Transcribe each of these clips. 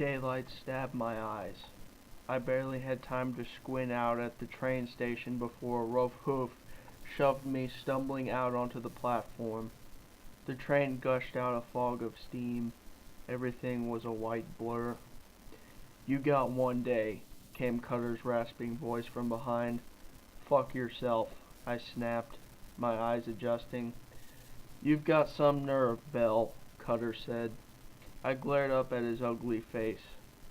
daylight stabbed my eyes. I barely had time to squint out at the train station before a rough hoof shoved me stumbling out onto the platform. The train gushed out a fog of steam. Everything was a white blur. "You got one day," came Cutter's rasping voice from behind. "Fuck yourself," I snapped, my eyes adjusting. "You've got some nerve, Belle," Cutter said. I glared up at his ugly face.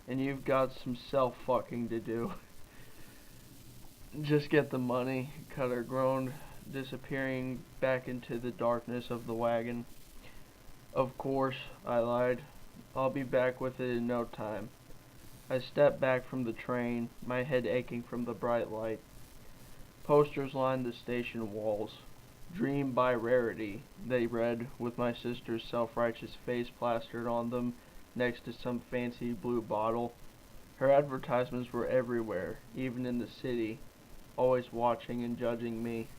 "And you've got some self-fucking to do." "Just get the money," Cutter groaned, disappearing back into the darkness of the wagon. "Of course," I lied. "I'll be back with it in no time." I stepped back from the train, my head aching from the bright light. Posters lined the station walls. "Dream by Rarity," they read, with my sister's self-righteous face plastered on them next to some fancy blue bottle. Her advertisements were everywhere, even in the city, always watching and judging me.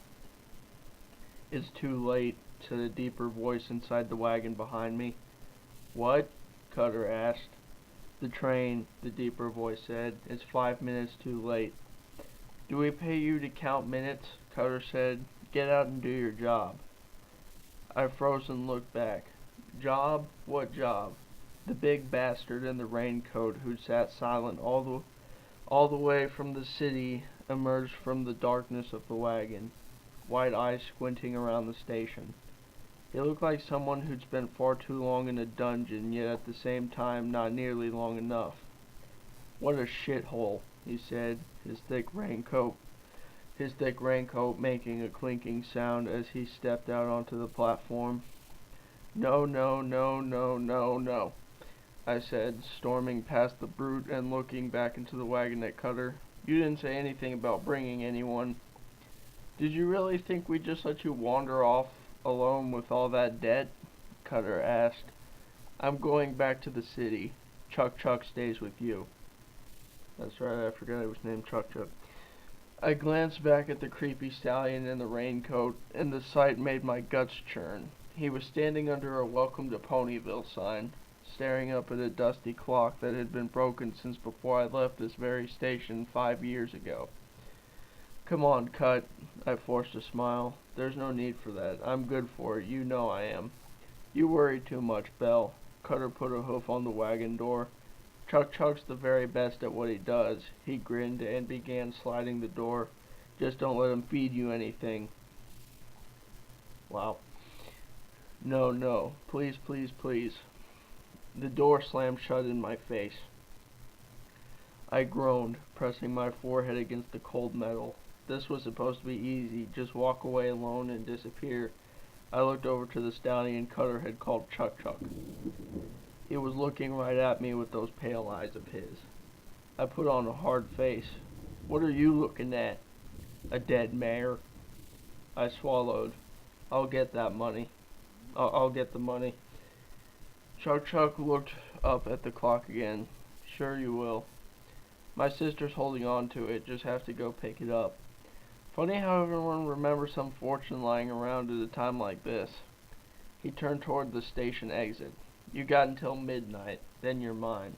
"It's too late," said a deeper voice inside the wagon behind me. "What?" Cutter asked. "The train," the deeper voice said. "It's 5 minutes too late." "Do we pay you to count minutes?" Cutter said. "Get out and do your job." I froze and looked back. Job? What job? The big bastard in the raincoat who'd sat silent all the way from the city emerged from the darkness of the wagon, wide eyes squinting around the station. He looked like someone who'd spent far too long in a dungeon, yet at the same time not nearly long enough. "What a shithole," he said, his thick raincoat making a clinking sound as he stepped out onto the platform. "No, no, no, no, no, no," I said, storming past the brute and looking back into the wagon at Cutter. "You didn't say anything about bringing anyone." "Did you really think we'd just let you wander off alone with all that debt?" Cutter asked. "I'm going back to the city. Chuck stays with you." That's right, I forgot it was named Chuck. I glanced back at the creepy stallion in the raincoat, and the sight made my guts churn. He was standing under a "Welcome to Ponyville" sign, staring up at a dusty clock that had been broken since before I left this very station 5 years ago. "Come on, Cut," I forced a smile. "There's no need for that. I'm good for it. You know I am." "You worry too much, Belle." Cutter put a hoof on the wagon door. Chuck's the very best at what he does." He grinned and began sliding the door. "Just don't let him feed you anything." Wow. "No, no. Please, please, please." The door slammed shut in my face. I groaned, pressing my forehead against the cold metal. This was supposed to be easy. Just walk away alone and disappear. I looked over to the stallion Cutter had called Chuck. He was looking right at me with those pale eyes of his. I put on a hard face. "What are you looking at?" "A dead mare." I swallowed. I'll get that money. I'll get the money." Chuck looked up at the clock again. "Sure you will. My sister's holding on to it. Just have to go pick it up. Funny how everyone remembers some fortune lying around at a time like this." He turned toward the station exit. "You got until midnight, then you're mine."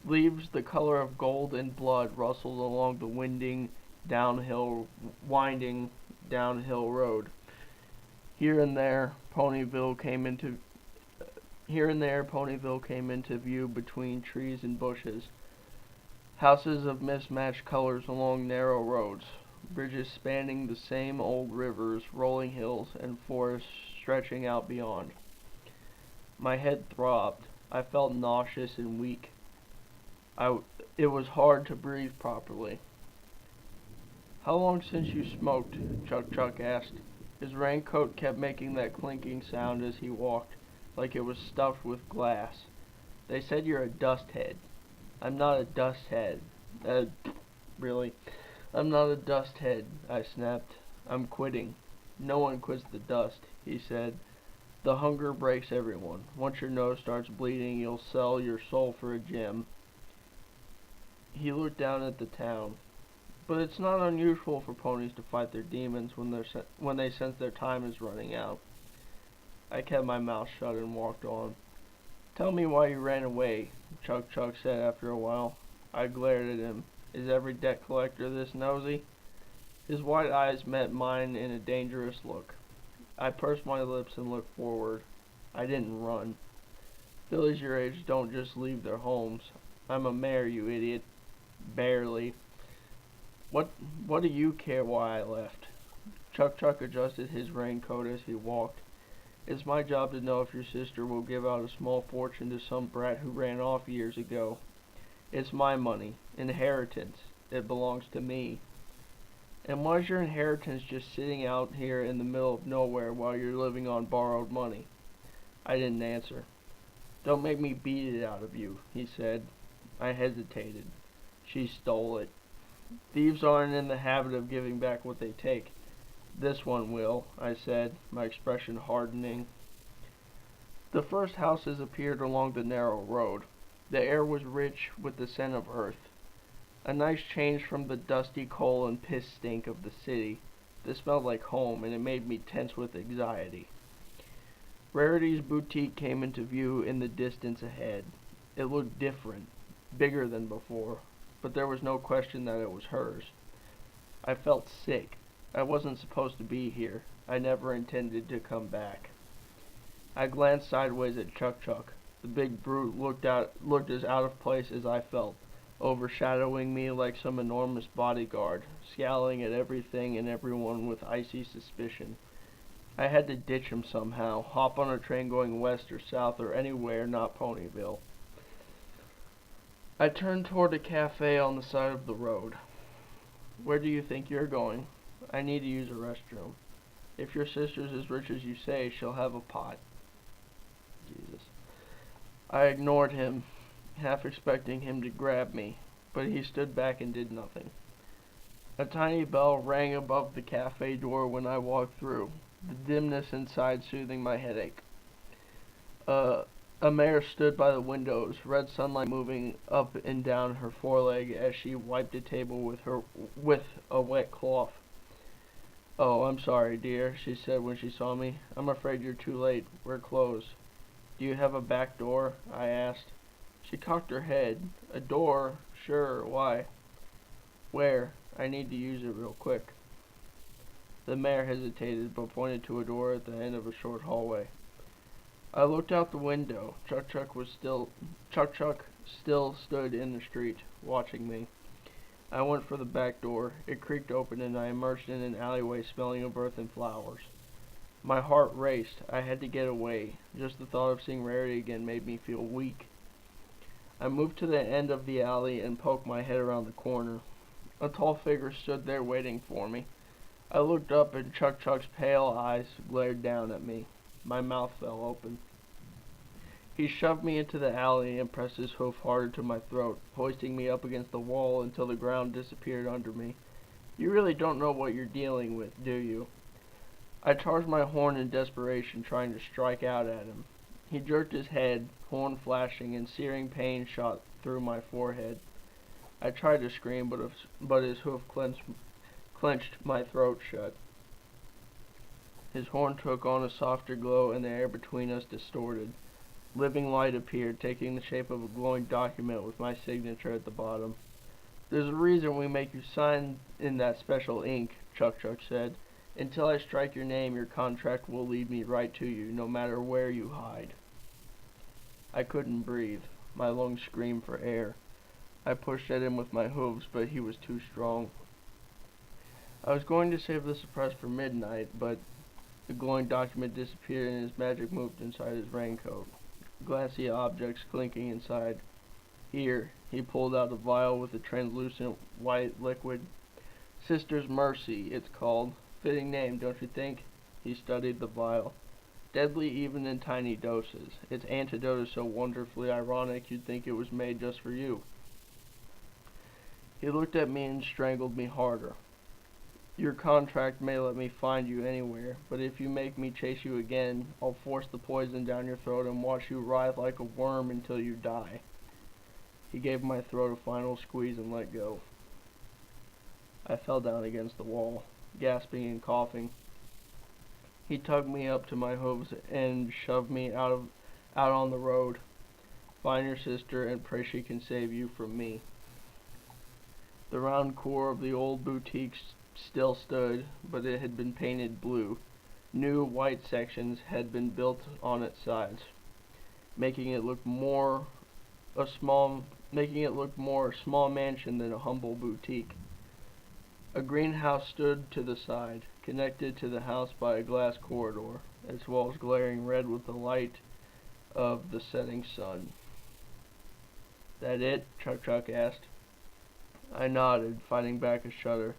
Leaves the color of gold and blood rustled along the winding downhill road. Here and there, Ponyville came into view between trees and bushes. Houses of mismatched colors along narrow roads, bridges spanning the same old rivers, rolling hills, and forests stretching out beyond. My head throbbed. I felt nauseous and weak. It was hard to breathe properly. "How long since you smoked?" Chuck asked. His raincoat kept making that clinking sound as he walked, like it was stuffed with glass. "They said you're a dust head." "I'm not a dust head." Really? "I'm not a dust head," I snapped. "I'm quitting." "No one quits the dust," he said. "The hunger breaks everyone. Once your nose starts bleeding, you'll sell your soul for a gem." He looked down at the town. "But it's not unusual for ponies to fight their demons when they sense their time is running out." I kept my mouth shut and walked on. "Tell me why you ran away," Chuck Chuck said after a while. I glared at him. Is every debt collector this nosy? His white eyes met mine in a dangerous look. I pursed my lips and looked forward. I didn't run. Fillies your age don't just leave their homes. I'm a mayor, you idiot. Barely. What what do you care why I left? Chuck Chuck adjusted his raincoat as he walked. It's my job to know if your sister will give out a small fortune to some brat who ran off years ago. It's my money. Inheritance. It belongs to me. And why's your inheritance just sitting out here in the middle of nowhere while you're living on borrowed money? I didn't answer. Don't make me beat it out of you, he said. I hesitated. She stole it. Thieves aren't in the habit of giving back what they take. This one will, I said, my expression hardening. The first houses appeared along the narrow road. The air was rich with the scent of earth. A nice change from the dusty coal and piss stink of the city. This smelled like home, and it made me tense with anxiety. Rarity's boutique came into view in the distance ahead. It looked different, bigger than before, but there was no question that it was hers. I felt sick. I wasn't supposed to be here. I never intended to come back. I glanced sideways at Chuck Chuck. The big brute looked as out of place as I felt, overshadowing me like some enormous bodyguard, scowling at everything and everyone with icy suspicion. I had to ditch him somehow, hop on a train going west or south or anywhere not Ponyville. I turned toward a cafe on the side of the road. Where do you think you're going? I need to use a restroom. If your sister's as rich as you say, she'll have a pot. Jesus. I ignored him, half expecting him to grab me, but he stood back and did nothing. A tiny bell rang above the cafe door when I walked through, the dimness inside soothing my headache. A mare stood by the windows, red sunlight moving up and down her foreleg as she wiped a table with a wet cloth. Oh, I'm sorry, dear, she said when she saw me. I'm afraid you're too late. We're closed. Do you have a back door? I asked. She cocked her head. A door? Sure, why? Where? I need to use it real quick. The mayor hesitated, but pointed to a door at the end of a short hallway. I looked out the window. Chuck Chuck still stood in the street, watching me. I went for the back door. It creaked open and I emerged in an alleyway smelling of earth and flowers. My heart raced. I had to get away. Just the thought of seeing Rarity again made me feel weak. I moved to the end of the alley and poked my head around the corner. A tall figure stood there waiting for me. I looked up and Chuck Chuck's pale eyes glared down at me. My mouth fell open. He shoved me into the alley and pressed his hoof harder to my throat, hoisting me up against the wall until the ground disappeared under me. You really don't know what you're dealing with, do you? I charged my horn in desperation, trying to strike out at him. He jerked his head, horn flashing, and searing pain shot through my forehead. I tried to scream, but his hoof clenched my throat shut. His horn took on a softer glow, and the air between us distorted. Living light appeared, taking the shape of a glowing document with my signature at the bottom. There's a reason we make you sign in that special ink, Chuck Chuck said. Until I strike your name, your contract will lead me right to you, no matter where you hide. I couldn't breathe. My lungs screamed for air. I pushed at him with my hooves, but he was too strong. I was going to save the surprise for midnight, but the glowing document disappeared and his magic moved inside his raincoat. Glassy objects clinking inside. Here, he pulled out a vial with a translucent white liquid. Sister's Mercy, it's called. Fitting name, don't you think? He studied the vial. Deadly even in tiny doses. Its antidote is so wonderfully ironic you'd think it was made just for you. He looked at me and strangled me harder. Your contract may let me find you anywhere, but if you make me chase you again, I'll force the poison down your throat and watch you writhe like a worm until you die. He gave my throat a final squeeze and let go. I fell down against the wall, gasping and coughing. He tugged me up to my hooves and shoved me out on the road. Find your sister and pray she can save you from me. The round core of the old boutique still stood, but it had been painted blue. New white sections had been built on its sides, making it look more a small mansion than a humble boutique. A greenhouse stood to the side, connected to the house by a glass corridor, its walls glaring red with the light of the setting sun. "That it?" Chuck asked. I nodded, fighting back a shudder.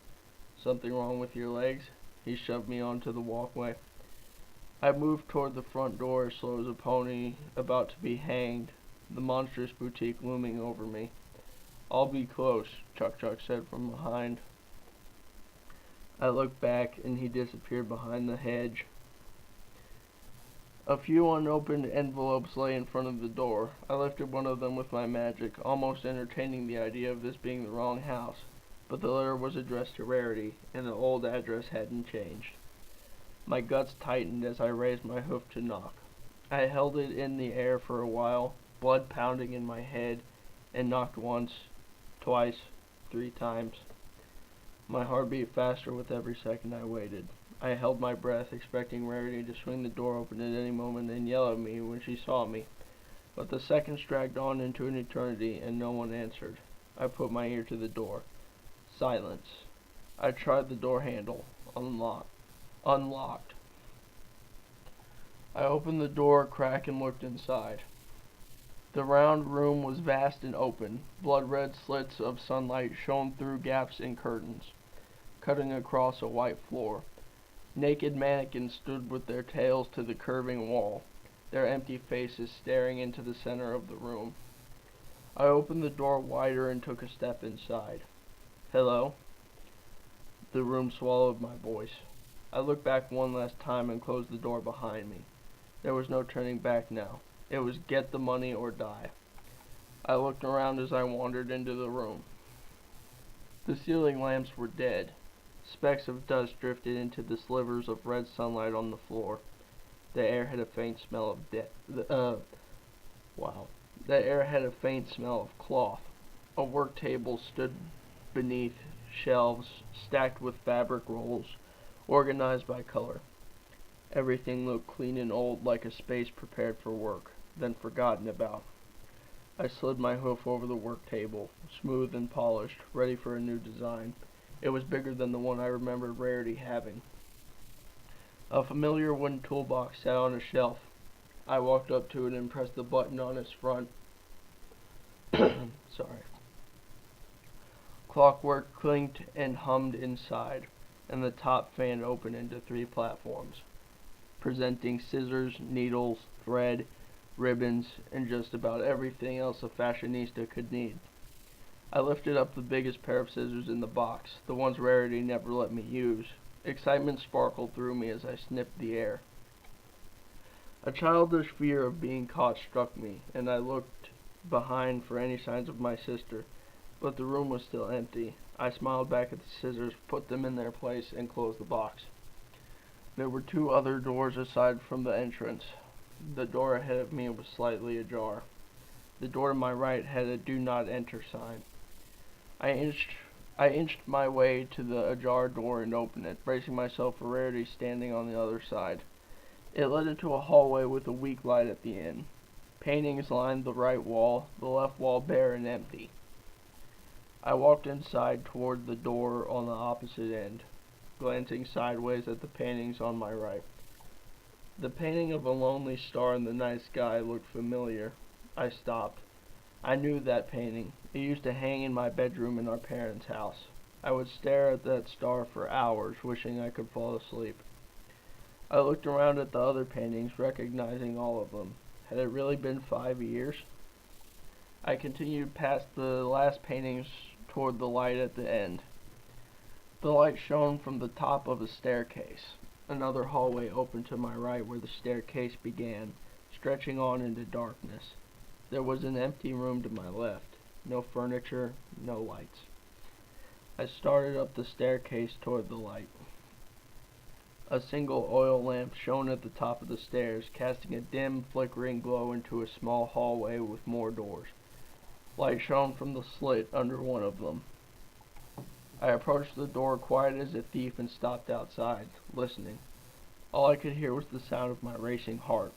"Something wrong with your legs?" He shoved me onto the walkway. I moved toward the front door as slow as a pony about to be hanged, the monstrous boutique looming over me. "I'll be close," Chuck said from behind. I looked back, and he disappeared behind the hedge. A few unopened envelopes lay in front of the door. I lifted one of them with my magic, almost entertaining the idea of this being the wrong house, but the letter was addressed to Rarity, and the old address hadn't changed. My guts tightened as I raised my hoof to knock. I held it in the air for a while, blood pounding in my head, and knocked once, twice, 3 times. My heart beat faster with every second I waited. I held my breath, expecting Rarity to swing the door open at any moment and yell at me when she saw me. But the seconds dragged on into an eternity, and no one answered. I put my ear to the door. Silence. I tried the door handle. Unlocked. I opened the door a crack and looked inside. The round room was vast and open. Blood-red slits of sunlight shone through gaps in curtains, cutting across a white floor. Naked mannequins stood with their tails to the curving wall, their empty faces staring into the center of the room. I opened the door wider and took a step inside. "Hello?" The room swallowed my voice. I looked back one last time and closed the door behind me. There was no turning back now. It was get the money or die. I looked around as I wandered into the room. The ceiling lamps were dead. Specks of dust drifted into the slivers of red sunlight on the floor. The air had a faint smell of The air had a faint smell of cloth. A work table stood beneath shelves stacked with fabric rolls, organized by color. Everything looked clean and old, like a space prepared for work, then forgotten about. I slid my hoof over the work table, smooth and polished, ready for a new design. It was bigger than the one I remembered Rarity having. A familiar wooden toolbox sat on a shelf. I walked up to it and pressed the button on its front. Clockwork clinked and hummed inside, and the top fan opened into 3 platforms, presenting scissors, needles, thread, ribbons, and just about everything else a fashionista could need. I lifted up the biggest pair of scissors in the box, the ones Rarity never let me use. Excitement sparkled through me as I snipped the air. A childish fear of being caught struck me, and I looked behind for any signs of my sister, but the room was still empty. I smiled back at the scissors, put them in their place, and closed the box. There were 2 other doors aside from the entrance. The door ahead of me was slightly ajar. The door to my right had a "Do Not Enter" sign. I inched my way to the ajar door and opened it, bracing myself for Rarity standing on the other side. It led into a hallway with a weak light at the end. Paintings lined the right wall, the left wall bare and empty. I walked inside toward the door on the opposite end, glancing sideways at the paintings on my right. The painting of a lonely star in the night sky looked familiar. I stopped. I knew that painting. It used to hang in my bedroom in our parents' house. I would stare at that star for hours, wishing I could fall asleep. I looked around at the other paintings, recognizing all of them. Had it really been 5 years? I continued past the last paintings toward the light at the end. The light shone from the top of a staircase. Another hallway opened to my right where the staircase began, stretching on into darkness. There was an empty room to my left. No furniture, no lights. I started up the staircase toward the light. A single oil lamp shone at the top of the stairs, casting a dim, flickering glow into a small hallway with more doors. Light shone from the slit under one of them. I approached the door quiet as a thief and stopped outside, listening. All I could hear was the sound of my racing heart.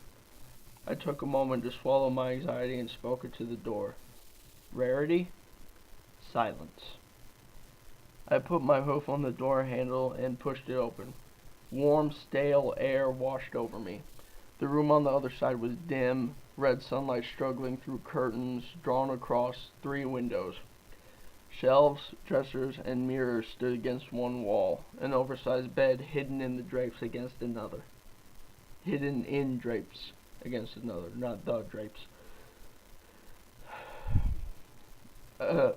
I took a moment to swallow my anxiety and spoke it to the door. Rarity? Silence. I put my hoof on the door handle and pushed it open. Warm, stale air washed over me. The room on the other side was dim, red sunlight struggling through curtains drawn across 3 windows. Shelves, dressers, and mirrors stood against one wall, an oversized bed hidden in drapes against another. Hidden in drapes against another, not the drapes. A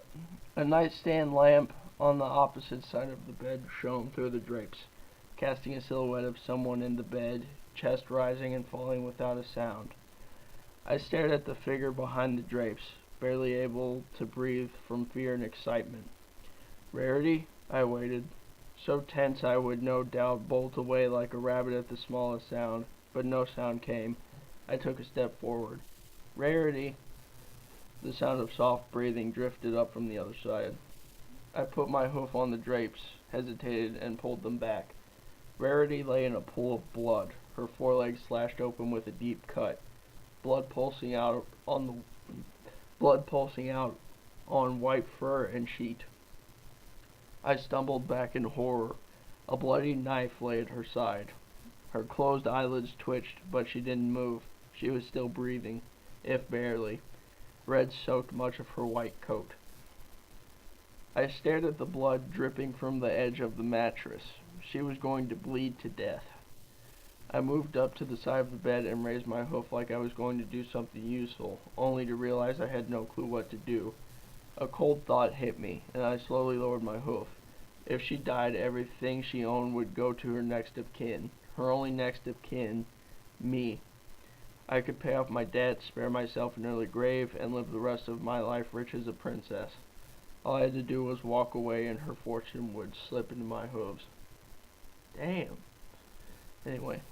nightstand lamp on the opposite side of the bed shone through the drapes, casting a silhouette of someone in the bed, chest rising and falling without a sound. I stared at the figure behind the drapes, barely able to breathe from fear and excitement. Rarity? I waited, so tense I would no doubt bolt away like a rabbit at the smallest sound, but no sound came. I took a step forward. Rarity! The sound of soft breathing drifted up from the other side. I put my hoof on the drapes, hesitated, and pulled them back. Rarity lay in a pool of blood, her forelegs slashed open with a deep cut, blood pulsing out on white fur and sheet. I stumbled back in horror. A bloody knife lay at her side. Her closed eyelids twitched, but she didn't move. She was still breathing, if barely. Red soaked much of her white coat. I stared at the blood dripping from the edge of the mattress. She was going to bleed to death. I moved up to the side of the bed and raised my hoof like I was going to do something useful, only to realize I had no clue what to do. A cold thought hit me, and I slowly lowered my hoof. If she died, everything she owned would go to her next of kin. Her only next of kin, me. I could pay off my debt, spare myself an early grave, and live the rest of my life rich as a princess. All I had to do was walk away and her fortune would slip into my hooves. Damn. Anyway,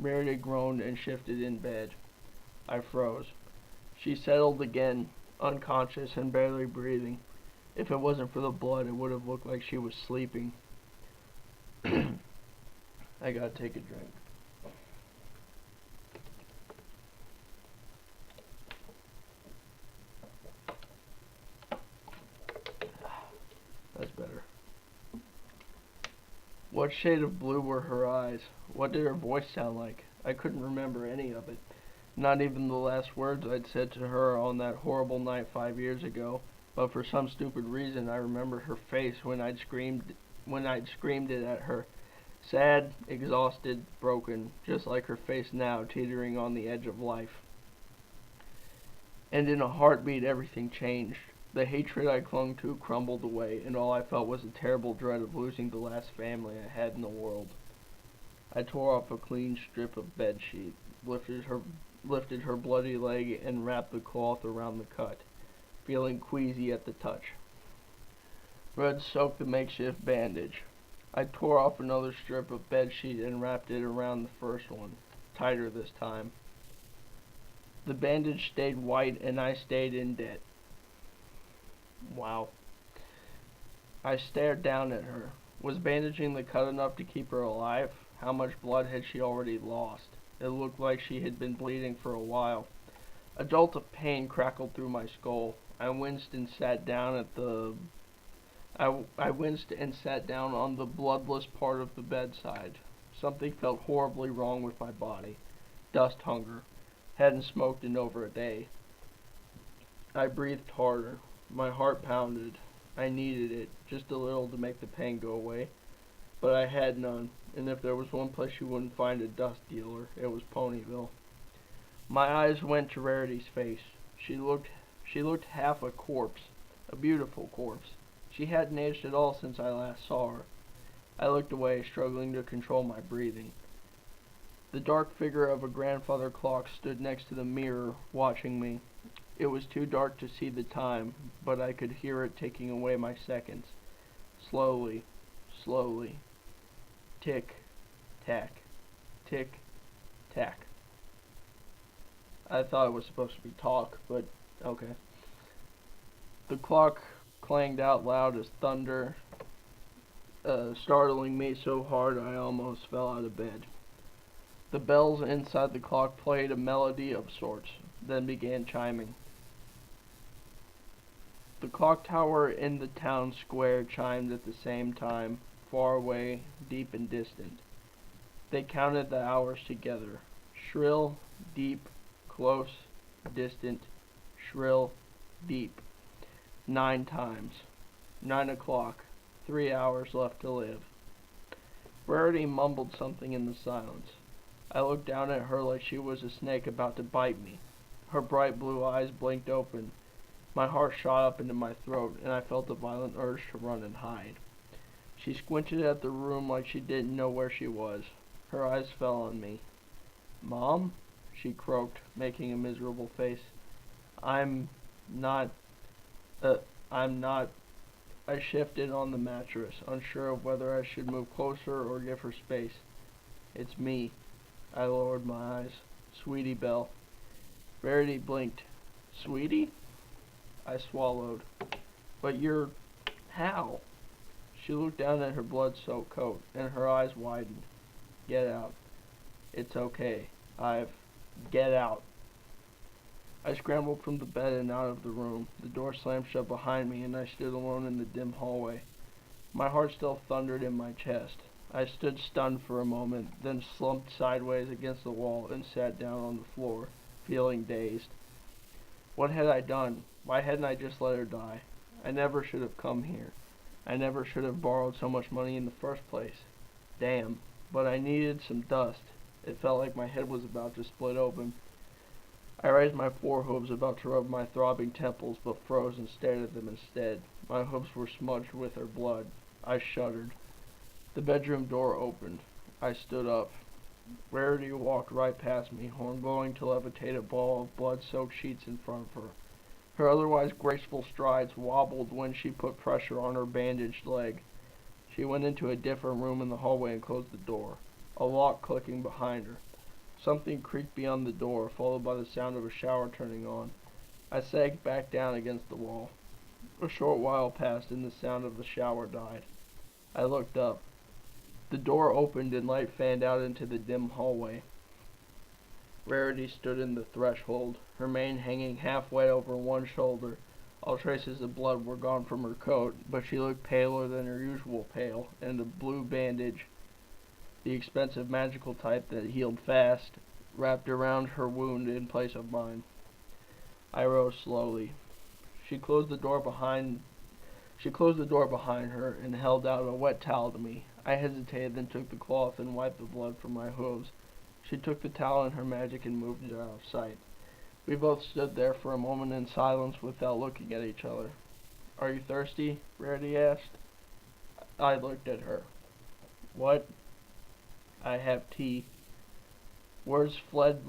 Rarity groaned and shifted in bed. I froze. She settled again, unconscious and barely breathing. If it wasn't for the blood, it would have looked like she was sleeping. I gotta take a drink. That's better. What shade of blue were her eyes? What did her voice sound like? I couldn't remember any of it. Not even the last words I'd said to her on that horrible night 5 years ago. But for some stupid reason, I remembered her face when I'd screamed it at her. Sad, exhausted, broken, just like her face now, teetering on the edge of life. And in a heartbeat, everything changed. The hatred I clung to crumbled away, and all I felt was a terrible dread of losing the last family I had in the world. I tore off a clean strip of bedsheet, lifted her bloody leg, and wrapped the cloth around the cut, feeling queasy at the touch. Red soaked the makeshift bandage. I tore off another strip of bedsheet and wrapped it around the first one, tighter this time. The bandage stayed white, and I stayed in debt. Wow. I stared down at her. Was bandaging the cut enough to keep her alive? How much blood had she already lost? It looked like she had been bleeding for a while. A jolt of pain crackled through my skull. I winced and sat down on the bloodless part of the bedside. Something felt horribly wrong with my body. Dust hunger. Hadn't smoked in over a day. I breathed harder. My heart pounded. I needed it, just a little, to make the pain go away. But I had none, and if there was one place you wouldn't find a dust dealer, it was Ponyville. My eyes went to Rarity's face. She looked half a corpse, a beautiful corpse. She hadn't aged at all since I last saw her. I looked away, struggling to control my breathing. The dark figure of a grandfather clock stood next to the mirror, watching me. It was too dark to see the time, but I could hear it ticking away my seconds. Slowly, slowly. Tick, tack, tick, tack. I thought it was supposed to be talk, but okay. The clock clanged out loud as thunder, startling me so hard I almost fell out of bed. The bells inside the clock played a melody of sorts, then began chiming. The clock tower in the town square chimed at the same time, far away, deep and distant. They counted the hours together. Shrill, deep, close, distant, shrill, deep. 9 times. 9 o'clock. 3 hours left to live. Rarity mumbled something in the silence. I looked down at her like she was a snake about to bite me. Her bright blue eyes blinked open. My heart shot up into my throat, and I felt a violent urge to run and hide. She squinted at the room like she didn't know where she was. Her eyes fell on me. "Mom?" she croaked, making a miserable face. I'm not, I'm not." I shifted on the mattress, unsure of whether I should move closer or give her space. "It's me." I lowered my eyes. "Sweetie Belle." Rarity blinked. "Sweetie?" I swallowed. "But you're... how?" She looked down at her blood-soaked coat, and her eyes widened. "Get out." "It's okay. Get out." I scrambled from the bed and out of the room. The door slammed shut behind me, and I stood alone in the dim hallway. My heart still thundered in my chest. I stood stunned for a moment, then slumped sideways against the wall and sat down on the floor, feeling dazed. What had I done? Why hadn't I just let her die? I never should have come here. I never should have borrowed so much money in the first place. Damn. But I needed some dust. It felt like my head was about to split open. I raised my forehooves, about to rub my throbbing temples, but froze and stared at them instead. My hooves were smudged with her blood. I shuddered. The bedroom door opened. I stood up. Rarity walked right past me, horn blowing to levitate a ball of blood-soaked sheets in front of her. Her otherwise graceful strides wobbled when she put pressure on her bandaged leg. She went into a different room in the hallway and closed the door, a lock clicking behind her. Something creaked beyond the door, followed by the sound of a shower turning on. I sagged back down against the wall. A short while passed and the sound of the shower died. I looked up. The door opened and light fanned out into the dim hallway. Rarity stood in the threshold, her mane hanging halfway over one shoulder. All traces of blood were gone from her coat, but she looked paler than her usual pale, and a blue bandage, the expensive magical type that healed fast, wrapped around her wound in place of mine. I rose slowly. She closed the door behind her and held out a wet towel to me. I hesitated, then took the cloth and wiped the blood from my hooves. She took the towel in her magic and moved it out of sight. We both stood there for a moment in silence without looking at each other. "Are you thirsty?" Rarity asked. I looked at her. "What?" "I have tea." Words fled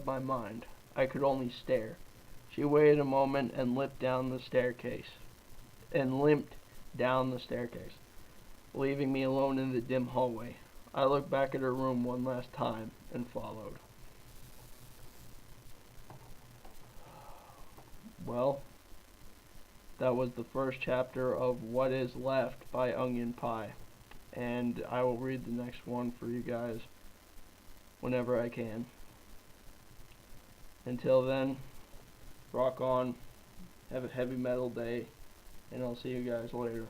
my mind. I could only stare. She waited a moment and limped down the staircase, leaving me alone in the dim hallway. I looked back at her room one last time and followed. Well, that was the first chapter of What Is Left by OnionPie, and I will read the next one for you guys whenever I can. Until then, rock on, have a heavy metal day, and I'll see you guys later.